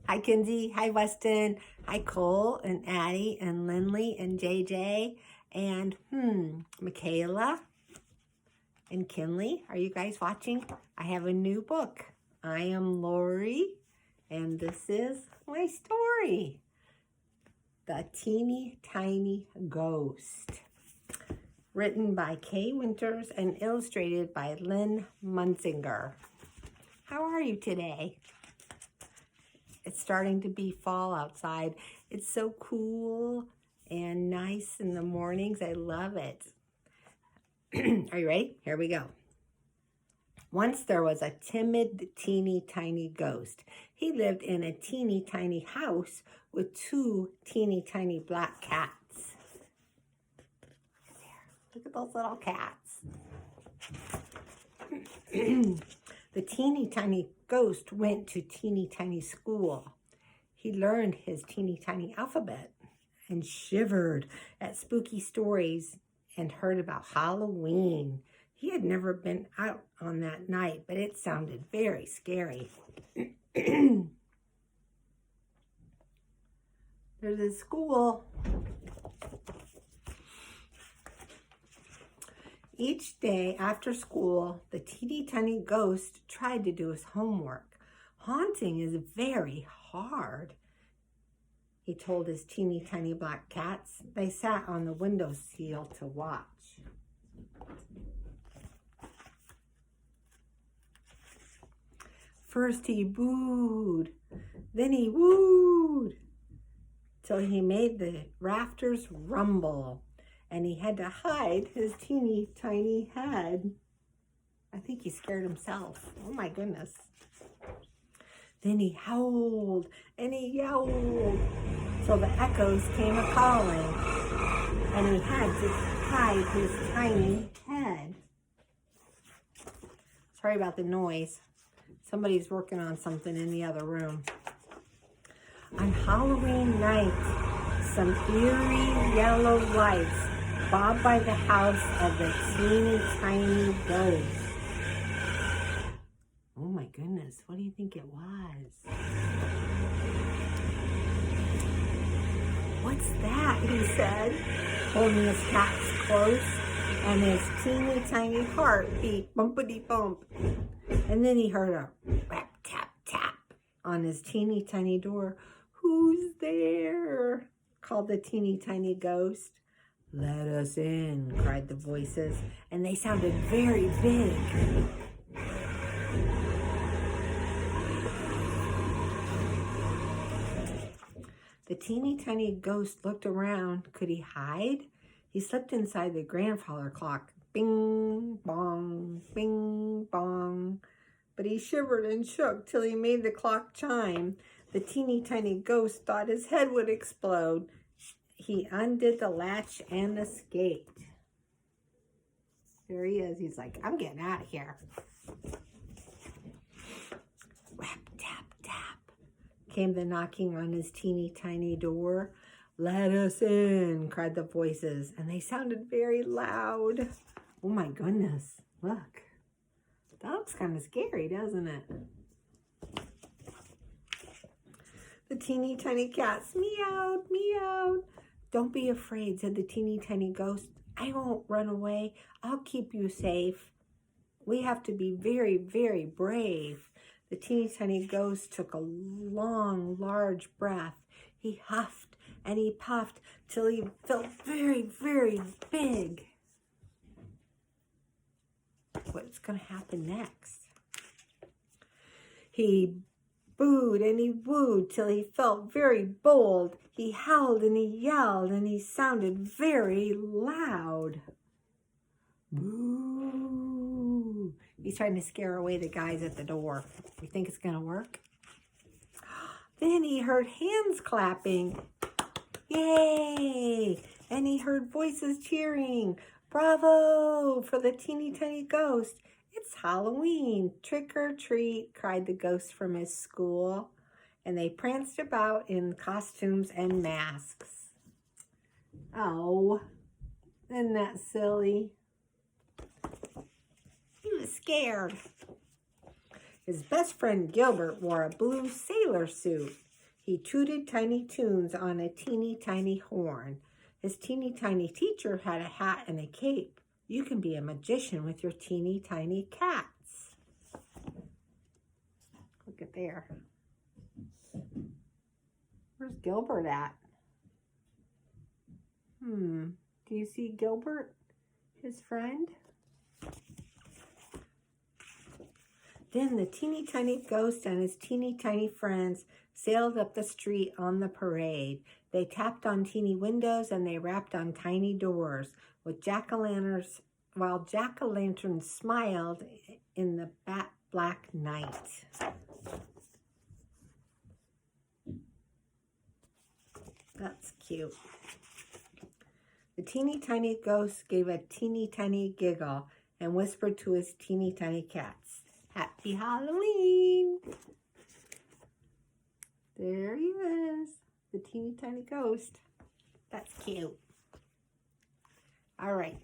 Hi, Kinsey. Hi, Weston. Hi, Cole and Addie and Lindley and JJ and Michaela and Kinley. Are you guys watching? I have a new book. I am Lori, and this is my story, The Teeny Tiny Ghost, written by Kay Winters and illustrated by Lynn Munzinger. How are you today? It's starting to be fall outside. It's so cool and nice in the mornings. I love it. Are you ready? Here we go. Once there was a timid, teeny tiny ghost. He lived in a teeny tiny house with 2 teeny tiny black cats. There, look at those little cats. The teeny tiny ghost went to teeny tiny school. He learned his teeny tiny alphabet and shivered at spooky stories and heard about Halloween. He had never been out on that night, but it sounded very scary. There's a school. Each day after school, the teeny tiny ghost tried to do his homework. Haunting is very hard, he told his teeny tiny black cats. They sat on the windowsill to watch. First he booed, then he wooed, till he made the rafters rumble. And he had to hide his teeny tiny head. I think he scared himself. Oh my goodness. Then he howled and he yelled. So the echoes came a-calling. And he had to hide his tiny head. Sorry about the noise. Somebody's working on something in the other room. On Halloween night, some eerie yellow lights bobbed by the house of the teeny tiny ghost. Oh my goodness, what do you think it was? What's that? He said, holding his cats close, and his teeny tiny heart beat bumpity bump. And then he heard a rap tap tap on his teeny tiny door. Who's there? Called the teeny tiny ghost. Let us in, cried the voices, and they sounded very big. The teeny tiny ghost looked around. Could he hide? He slipped inside the grandfather clock. Bing, bong, bing, bong. But he shivered and shook till he made the clock chime. The teeny tiny ghost thought his head would explode. He undid the latch and escaped. There he is. He's like, I'm getting out of here. Rap, tap, tap, came the knocking on his teeny tiny door. Let us in, cried the voices, and they sounded very loud. Oh my goodness, look. That looks kind of scary, doesn't it? The teeny tiny cats meowed, meowed. Don't be afraid, said the teeny tiny ghost. I won't run away. I'll keep you safe. We have to be very, very brave. The teeny tiny ghost took a long, large breath. He huffed and he puffed till he felt very, very big. What's going to happen next? He booed and he wooed till he felt very bold. He howled and he yelled and he sounded very loud. Boo! He's trying to scare away the guys at the door. You think it's going to work? Then he heard hands clapping. Yay! And he heard voices cheering. Bravo for the teeny tiny ghost. It's Halloween. Trick or treat, cried the ghost from his school. And they pranced about in costumes and masks. Oh, isn't that silly? He was scared. His best friend Gilbert wore a blue sailor suit. He tooted tiny tunes on a teeny tiny horn. His teeny tiny teacher had a hat and a cape. You can be a magician with your teeny tiny cats. Look at there. Where's Gilbert at? Do you see Gilbert, his friend? Then the teeny tiny ghost and his teeny tiny friends sailed up the street on the parade. They tapped on teeny windows and they rapped on tiny doors with jack-o'-lanterns, while jack-o'-lanterns smiled in the black night. That's cute. The teeny tiny ghost gave a teeny tiny giggle and whispered to his teeny tiny cats, "Happy Halloween!" There he is, the teeny tiny ghost. That's cute. All right.